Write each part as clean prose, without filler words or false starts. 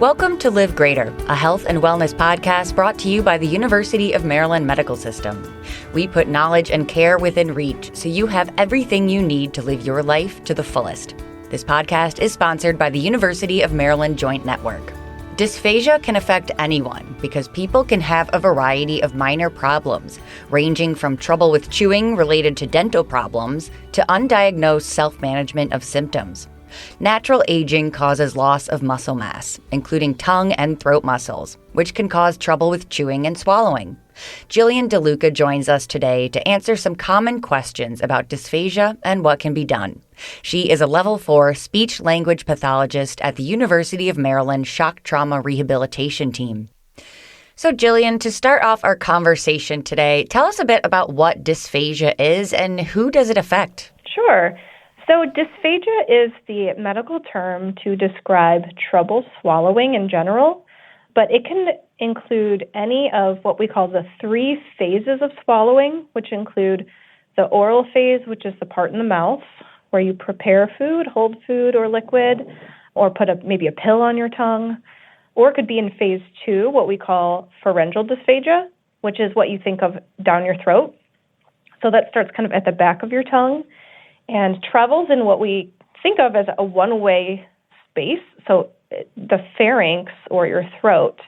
Welcome to Live Greater, a health and wellness podcast brought to you by the University of Maryland Medical System. We put knowledge and care within reach so you have everything you need to live your life to the fullest. This podcast is sponsored by the University of Maryland Joint Network. Dysphagia can affect anyone because people can have a variety of minor problems, ranging from trouble with chewing related to dental problems to undiagnosed self-management of symptoms. Natural aging causes loss of muscle mass, including tongue and throat muscles, which can cause trouble with chewing and swallowing. Jillian DeLuca joins us today to answer some common questions about dysphagia and what can be done. She is a Level 4 speech-language pathologist at the University of Maryland Shock Trauma Rehabilitation Team. So Jillian, to start off our conversation today, tell us a bit about what dysphagia is and who does it affect? Sure. So dysphagia is the medical term to describe trouble swallowing in general, but it can include any of what we call the three phases of swallowing, which include the oral phase, which is the part in the mouth where you prepare food, hold food or liquid, or put maybe a pill on your tongue. Or it could be in phase 2, what we call pharyngeal dysphagia, which is what you think of down your throat. So that starts kind of at the back of your tongue and travels in what we think of as a one-way space. So the pharynx, or your throat,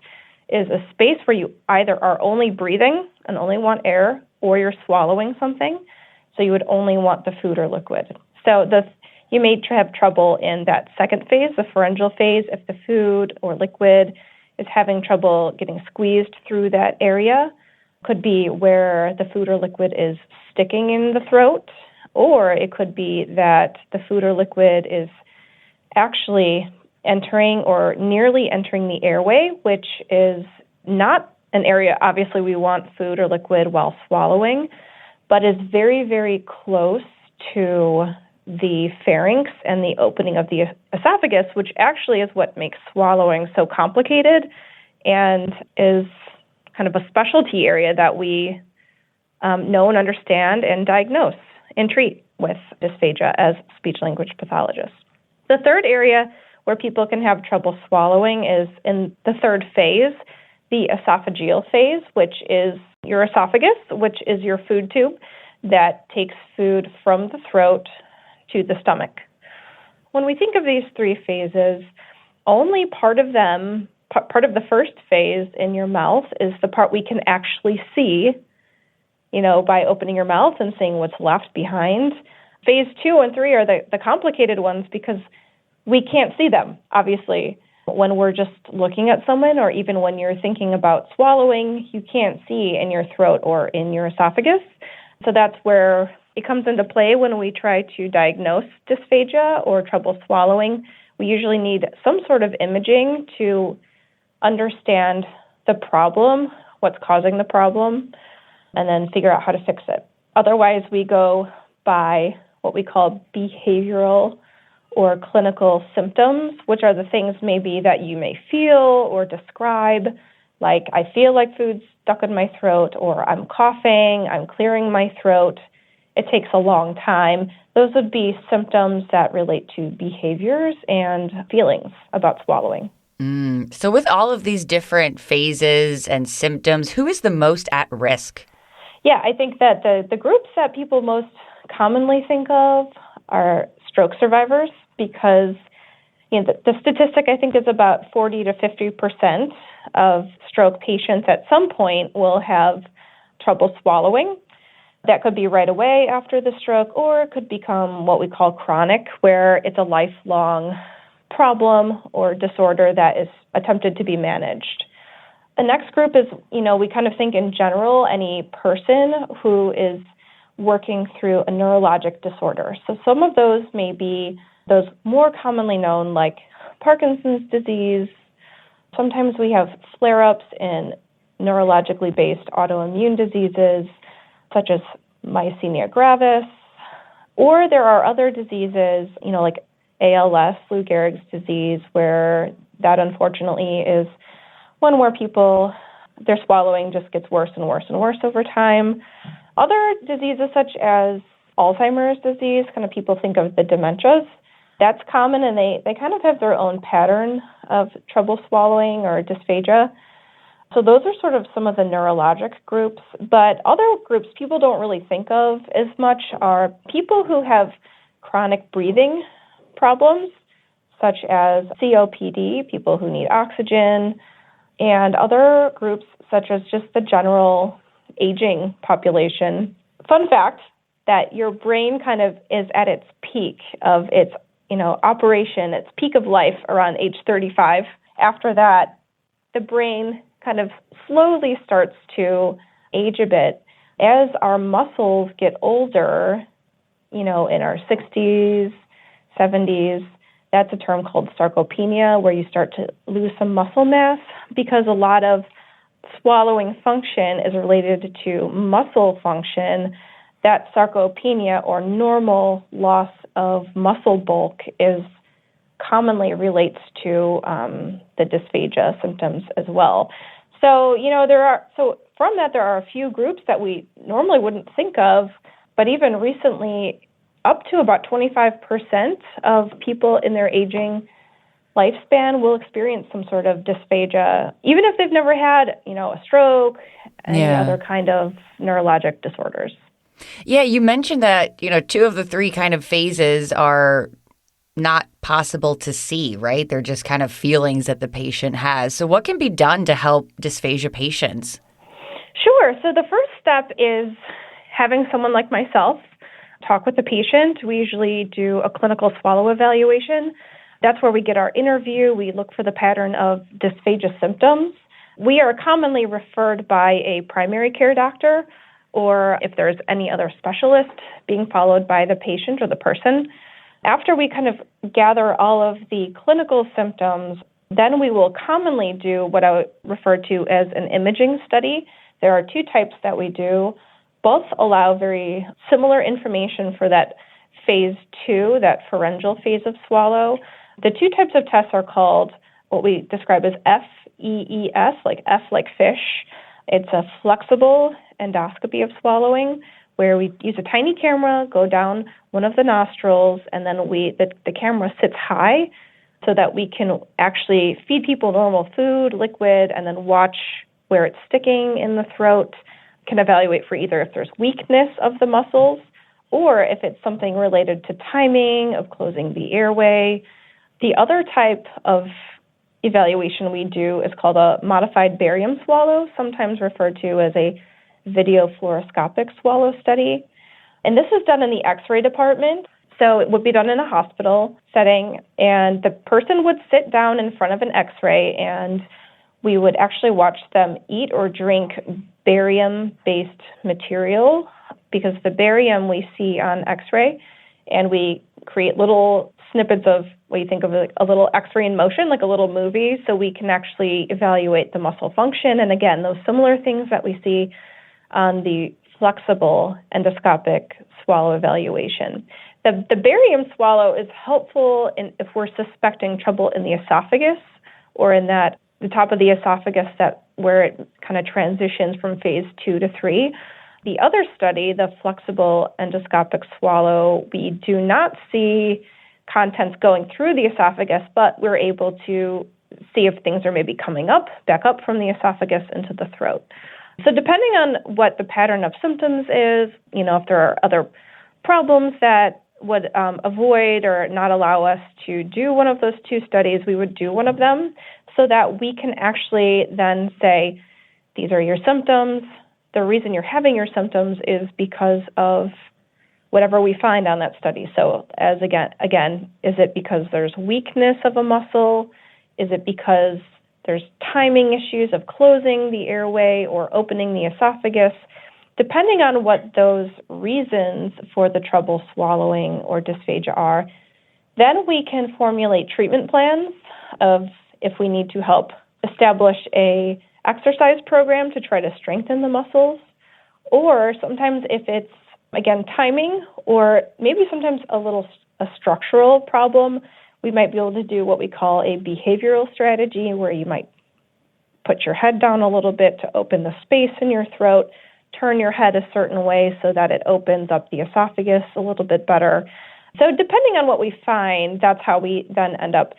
is a space where you either are only breathing and only want air, or you're swallowing something, so you would only want the food or liquid. So you may have trouble in that second phase, the pharyngeal phase, if the food or liquid is having trouble getting squeezed through that area. Could be where the food or liquid is sticking in the throat, or it could be that the food or liquid is actually entering or nearly entering the airway, which is not an area, obviously, we want food or liquid while swallowing, but is very, very close to the pharynx and the opening of the esophagus, which actually is what makes swallowing so complicated and is kind of a specialty area that we know and understand and diagnose and treat with dysphagia as speech-language pathologists. The third area where people can have trouble swallowing is in the third phase, the esophageal phase, which is your esophagus, which is your food tube that takes food from the throat to the stomach. When we think of these three phases, only part of the first phase in your mouth is the part we can actually see, by opening your mouth and seeing what's left behind. Phase 2 and 3 are the complicated ones because we can't see them, obviously. When we're just looking at someone, or even when you're thinking about swallowing, you can't see in your throat or in your esophagus. So that's where it comes into play when we try to diagnose dysphagia or trouble swallowing. We usually need some sort of imaging to understand the problem, what's causing the problem, and then figure out how to fix it. Otherwise, we go by what we call behavioral or clinical symptoms, which are the things maybe that you may feel or describe, like I feel like food's stuck in my throat, or I'm coughing, I'm clearing my throat. It takes a long time. Those would be symptoms that relate to behaviors and feelings about swallowing. So with all of these different phases and symptoms, who is the most at risk? Yeah, I think that the groups that people most commonly think of are stroke survivors, because the statistic, I think, is about 40 to 50% of stroke patients at some point will have trouble swallowing. That could be right away after the stroke, or it could become what we call chronic, where it's a lifelong problem or disorder that is attempted to be managed. The next group is, we kind of think in general, any person who is working through a neurologic disorder. So some of those may be those more commonly known, like Parkinson's disease. Sometimes we have flare-ups in neurologically based autoimmune diseases, such as myasthenia gravis. Or there are other diseases, like ALS, Lou Gehrig's disease, where that unfortunately is one where their swallowing just gets worse and worse and worse over time. Other diseases such as Alzheimer's disease, kind of people think of the dementias, That's common, and they kind of have their own pattern of trouble swallowing or dysphagia. So those are sort of some of the neurologic groups. But other groups people don't really think of as much are people who have chronic breathing problems, such as COPD, people who need oxygen, and other groups such as just the general aging population. Fun fact that your brain kind of is at its peak of its operation, its peak of life around age 35. After that, the brain kind of slowly starts to age a bit. As our muscles get older, in our 60s, 70s, that's a term called sarcopenia, where you start to lose some muscle mass because a lot of swallowing function is related to muscle function. That sarcopenia, or normal loss of muscle bulk, is commonly relates to the dysphagia symptoms as well. So, from that, there are a few groups that we normally wouldn't think of, but even recently, up to about 25% of people in their aging lifespan will experience some sort of dysphagia, even if they've never had, a stroke, any other kind of neurologic disorders. Yeah, you mentioned that, two of the three kind of phases are not possible to see, right? They're just kind of feelings that the patient has. So what can be done to help dysphagia patients? Sure. So the first step is having someone like myself talk with the patient. We usually do a clinical swallow evaluation. That's where we get our interview. We look for the pattern of dysphagia symptoms. We are commonly referred by a primary care doctor, or if there's any other specialist, being followed by the patient or the person. After we kind of gather all of the clinical symptoms, then we will commonly do what I would refer to as an imaging study. There are two types that we do. Both allow very similar information for that phase 2, that pharyngeal phase of swallow. The two types of tests are called what we describe as FEES, like F like fish. It's a flexible endoscopy of swallowing, where we use a tiny camera, go down one of the nostrils, and then the camera sits high so that we can actually feed people normal food, liquid, and then watch where it's sticking in the throat. Can evaluate for either if there's weakness of the muscles or if it's something related to timing of closing the airway. The other type of evaluation we do is called a modified barium swallow, sometimes referred to as a video fluoroscopic swallow study. And this is done in the X-ray department. So it would be done in a hospital setting, and the person would sit down in front of an X-ray, and we would actually watch them eat or drink barium-based material, because the barium we see on X-ray, and we create little snippets of what you think of like a little X-ray in motion, like a little movie, so we can actually evaluate the muscle function. And again, those similar things that we see on the flexible endoscopic swallow evaluation. The barium swallow is helpful if we're suspecting trouble in the esophagus, or in the top of the esophagus, where it kind of transitions from phase 2 to 3. The other study, the flexible endoscopic swallow, we do not see contents going through the esophagus, but we're able to see if things are maybe coming back up from the esophagus into the throat. So depending on what the pattern of symptoms is, if there are other problems that would avoid or not allow us to do one of those two studies, we would do one of them so that we can actually then say, these are your symptoms. The reason you're having your symptoms is because of whatever we find on that study. So as again, is it because there's weakness of a muscle? Is it because there's timing issues of closing the airway or opening the esophagus? Depending on what those reasons for the trouble swallowing or dysphagia are, then we can formulate treatment plans of if we need to help establish a exercise program to try to strengthen the muscles, or sometimes if it's, again, timing, or maybe sometimes a structural problem, we might be able to do what we call a behavioral strategy, where you might put your head down a little bit to open the space in your throat, turn your head a certain way so that it opens up the esophagus a little bit better. So depending on what we find, that's how we then end up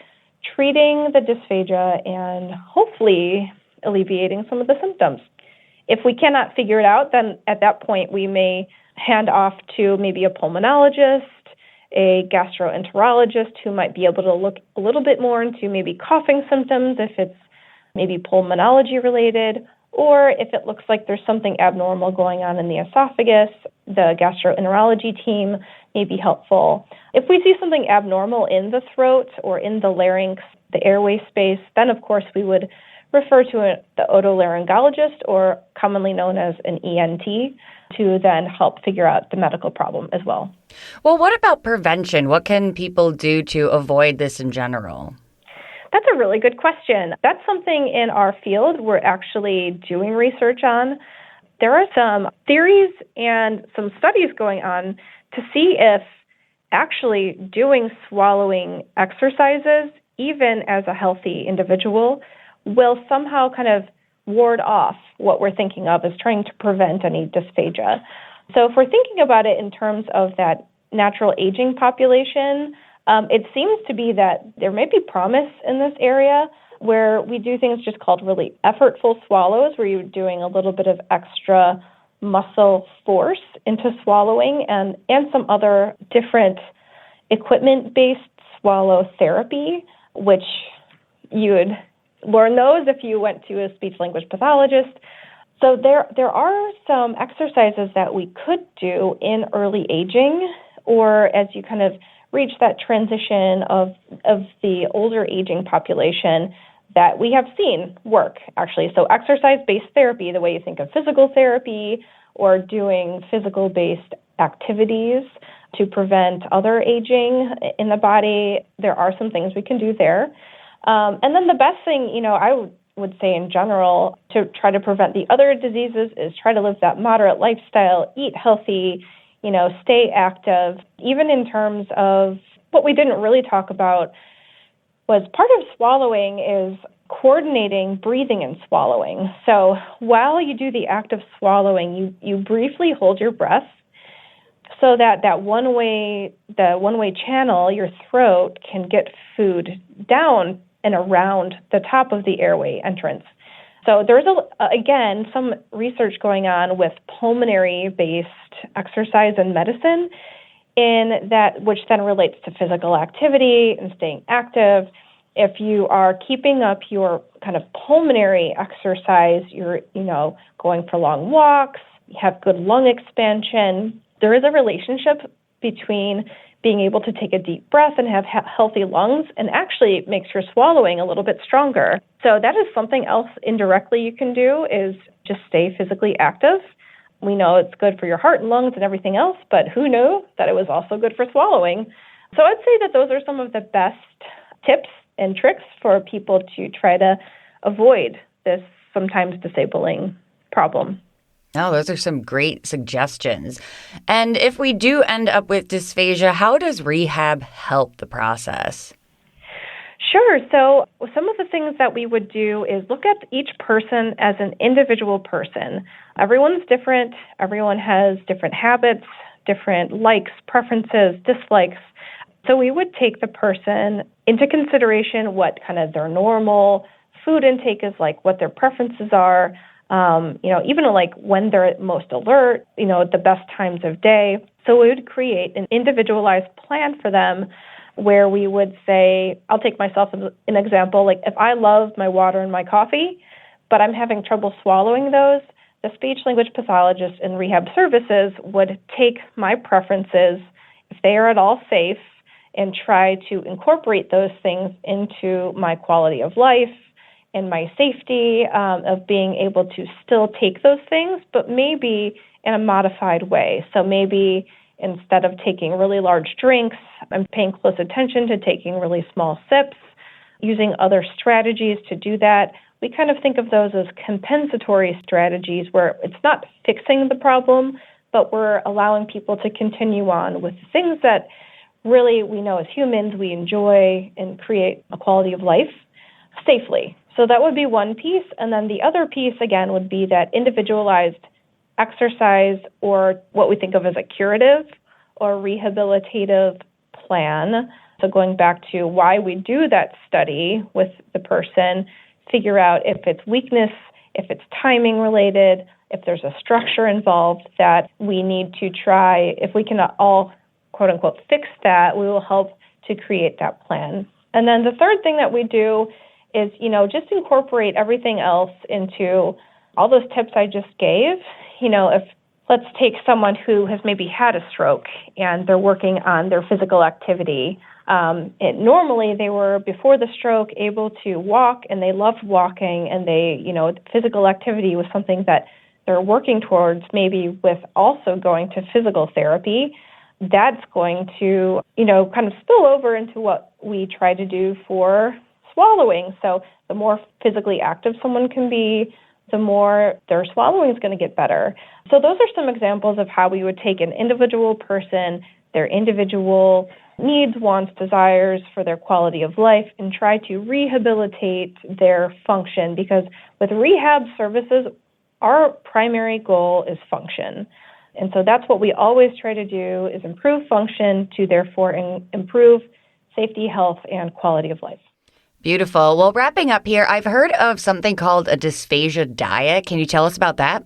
treating the dysphagia and hopefully alleviating some of the symptoms. If we cannot figure it out, then at that point we may hand off to maybe a pulmonologist, a gastroenterologist who might be able to look a little bit more into maybe coughing symptoms if it's maybe pulmonology related, or if it looks like there's something abnormal going on in the esophagus, the gastroenterology team may be helpful. If we see something abnormal in the throat or in the larynx, the airway space, then of course we would refer to the otolaryngologist, or commonly known as an ENT, to then help figure out the medical problem as well. Well, what about prevention? What can people do to avoid this in general? That's a really good question. That's something in our field we're actually doing research on. There are some theories and some studies going on to see if actually doing swallowing exercises, even as a healthy individual, will somehow kind of ward off what we're thinking of as trying to prevent any dysphagia. So if we're thinking about it in terms of that natural aging population, it seems to be that there may be promise in this area where we do things just called really effortful swallows, where you're doing a little bit of extra muscle force into swallowing, and some other different equipment-based swallow therapy, which you would learn those if you went to a speech-language pathologist. So there are some exercises that we could do in early aging, or as you kind of reach that transition of the older aging population, that we have seen work, actually. So exercise-based therapy, the way you think of physical therapy, or doing physical-based activities to prevent other aging in the body, there are some things we can do there. And then the best thing, I would say in general, to try to prevent the other diseases is try to live that moderate lifestyle, eat healthy, stay active. Even in terms of what we didn't really talk about was part of swallowing is coordinating breathing and swallowing. So while you do the act of swallowing, you briefly hold your breath so that the one-way channel, your throat, can get food down and around the top of the airway entrance. So there's, again, some research going on with pulmonary-based exercise and medicine, in that, which then relates to physical activity and staying active. If you are keeping up your kind of pulmonary exercise, you're, going for long walks, you have good lung expansion, there is a relationship between being able to take a deep breath and have healthy lungs, and actually it makes your swallowing a little bit stronger. So that is something else indirectly you can do, is just stay physically active. We know it's good for your heart and lungs and everything else, but who knew that it was also good for swallowing? So I'd say that those are some of the best tips and tricks for people to try to avoid this sometimes disabling problem. Oh, those are some great suggestions. And if we do end up with dysphagia, how does rehab help the process? Sure. So some of the things that we would do is look at each person as an individual person. Everyone's different. Everyone has different habits, different likes, preferences, dislikes. So we would take the person into consideration, what kind of their normal food intake is like, what their preferences are, even like when they're most alert, the best times of day. So we would create an individualized plan for them where we would say, I'll take myself as an example, like if I love my water and my coffee, but I'm having trouble swallowing those, the speech-language pathologist in rehab services would take my preferences, if they are at all safe, and try to incorporate those things into my quality of life and my safety of being able to still take those things, but maybe in a modified way. So maybe instead of taking really large drinks, I'm paying close attention to taking really small sips, using other strategies to do that. We kind of think of those as compensatory strategies where it's not fixing the problem, but we're allowing people to continue on with things that really we know as humans we enjoy and create a quality of life safely. So that would be one piece. And then the other piece, again, would be that individualized exercise, or what we think of as a curative or rehabilitative plan. So going back to why we do that study with the person, figure out if it's weakness, if it's timing related, if there's a structure involved that we need to try. If we can all, quote unquote, fix that, we will help to create that plan. And then the third thing that we do is, just incorporate everything else into all those tips I just gave. If let's take someone who has maybe had a stroke and they're working on their physical activity. Normally they were, before the stroke, able to walk and they loved walking, and physical activity was something that they're working towards, maybe with also going to physical therapy. That's going to, kind of spill over into what we try to do for swallowing. So the more physically active someone can be, the more their swallowing is going to get better. So those are some examples of how we would take an individual person, their individual needs, wants, desires for their quality of life, and try to rehabilitate their function. Because with rehab services, our primary goal is function. And so that's what we always try to do, is improve function to therefore improve safety, health, and quality of life. Beautiful. Well, wrapping up here, I've heard of something called a dysphagia diet. Can you tell us about that?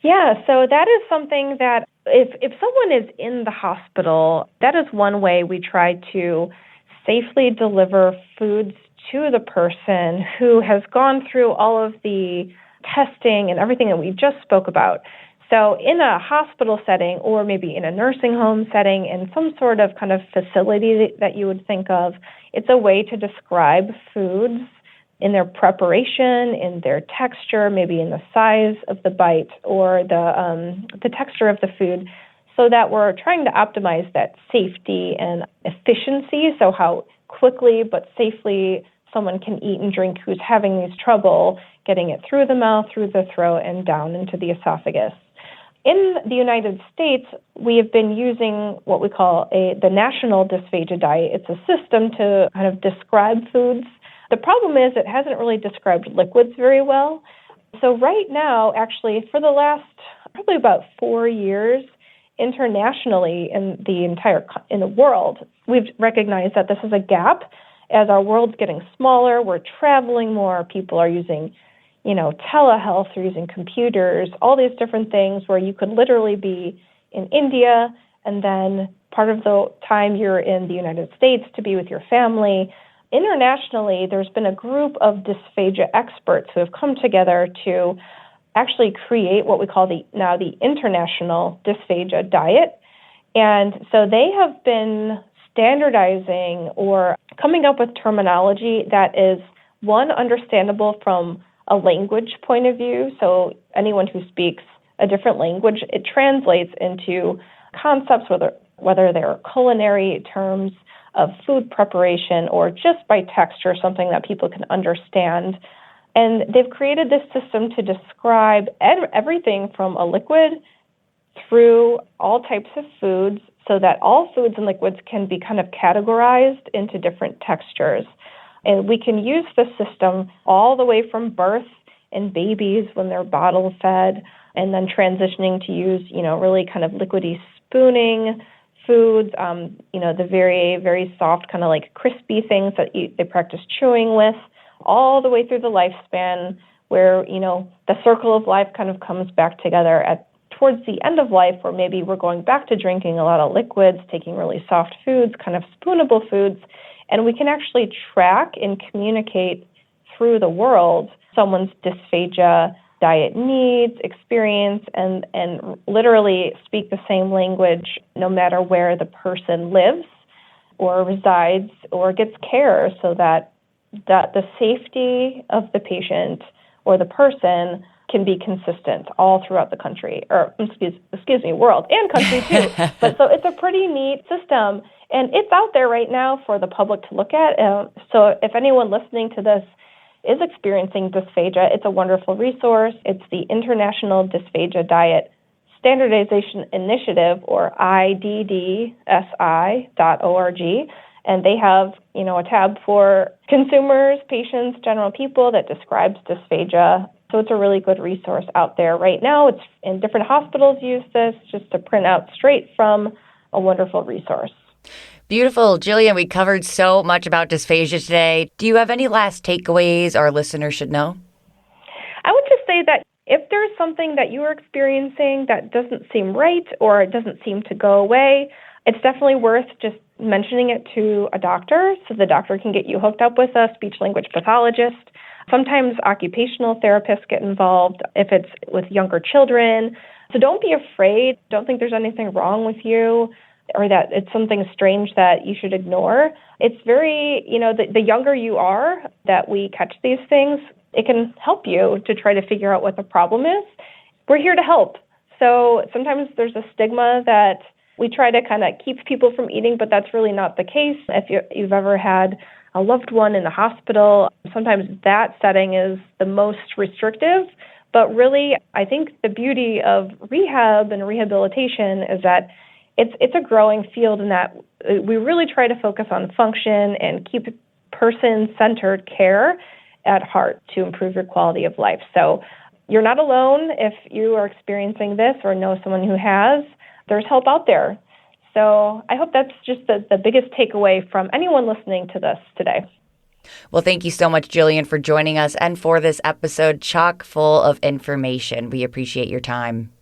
Yeah, so that is something that if someone is in the hospital, that is one way we try to safely deliver foods to the person who has gone through all of the testing and everything that we just spoke about. So in a hospital setting, or maybe in a nursing home setting, in some sort of kind of facility that you would think of, it's a way to describe foods in their preparation, in their texture, maybe in the size of the bite or the texture of the food, so that we're trying to optimize that safety and efficiency, so how quickly but safely someone can eat and drink who's having these trouble getting it through the mouth, through the throat, and down into the esophagus. In the United States, we have been using what we call the National Dysphagia Diet. It's a system to kind of describe foods. The problem is it hasn't really described liquids very well. So right now, actually, for the last probably about 4 years, internationally in the world, we've recognized that this is a gap. As our world's getting smaller, we're traveling more, people are using telehealth, or using computers, all these different things where you could literally be in India and then part of the time you're in the United States to be with your family. Internationally, there's been a group of dysphagia experts who have come together to actually create what we call the International Dysphagia Diet. And so they have been standardizing or coming up with terminology that is, one, understandable from a language point of view. So anyone who speaks a different language, it translates into concepts, whether they're culinary terms of food preparation or just by texture, something that people can understand. And they've created this system to describe everything from a liquid through all types of foods, so that all foods and liquids can be kind of categorized into different textures. And we can use the system all the way from birth and babies when they're bottle fed, and then transitioning to use, really kind of liquidy spooning foods, the very, very soft kind of like crispy things that they practice chewing with, all the way through the lifespan where, the circle of life kind of comes back together towards the end of life, where maybe we're going back to drinking a lot of liquids, taking really soft foods, kind of spoonable foods. And we can actually track and communicate through the world someone's dysphagia diet needs, experience, and literally speak the same language no matter where the person lives or resides or gets care, so that the safety of the patient or the person can be consistent all throughout the country, or world and country too. But so it's a pretty neat system, and it's out there right now for the public to look at. So if anyone listening to this is experiencing dysphagia, it's a wonderful resource. It's the International Dysphagia Diet Standardization Initiative, or IDDSI.org. And they have, a tab for consumers, patients, general people that describes dysphagia. So it's a really good resource out there right now. It's in different hospitals use this just to print out straight from a wonderful resource. Beautiful. Jillian, we covered so much about dysphagia today. Do you have any last takeaways our listeners should know? I would just say that if there's something that you are experiencing that doesn't seem right or it doesn't seem to go away, it's definitely worth just mentioning it to a doctor so the doctor can get you hooked up with a speech-language pathologist. Sometimes occupational therapists get involved if it's with younger children. So don't be afraid. Don't think there's anything wrong with you or that it's something strange that you should ignore. It's very, the younger you are that we catch these things, it can help you to try to figure out what the problem is. We're here to help. So sometimes there's a stigma that we try to kind of keep people from eating, but that's really not the case. If you've ever had a loved one in the hospital, sometimes that setting is the most restrictive. But really, I think the beauty of rehab and rehabilitation is that it's a growing field in that we really try to focus on function and keep person-centered care at heart to improve your quality of life. So you're not alone if you are experiencing this or know someone who has. There's help out there. So I hope that's just the biggest takeaway from anyone listening to this today. Well, thank you so much, Jillian, for joining us and for this episode chock full of information. We appreciate your time.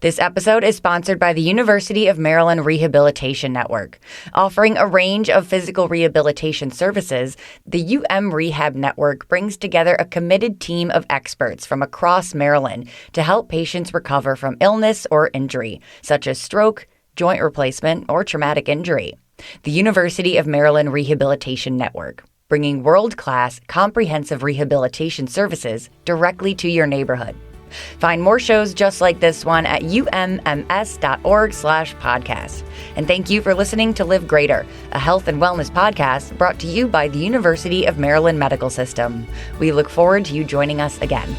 This episode is sponsored by the University of Maryland Rehabilitation Network. Offering a range of physical rehabilitation services, the UM Rehab Network brings together a committed team of experts from across Maryland to help patients recover from illness or injury, such as stroke, joint replacement, or traumatic injury. The University of Maryland Rehabilitation Network, bringing world-class, comprehensive rehabilitation services directly to your neighborhood. Find more shows just like this one at umms.org/podcast. And thank you for listening to Live Greater, a health and wellness podcast brought to you by the University of Maryland Medical System. We look forward to you joining us again.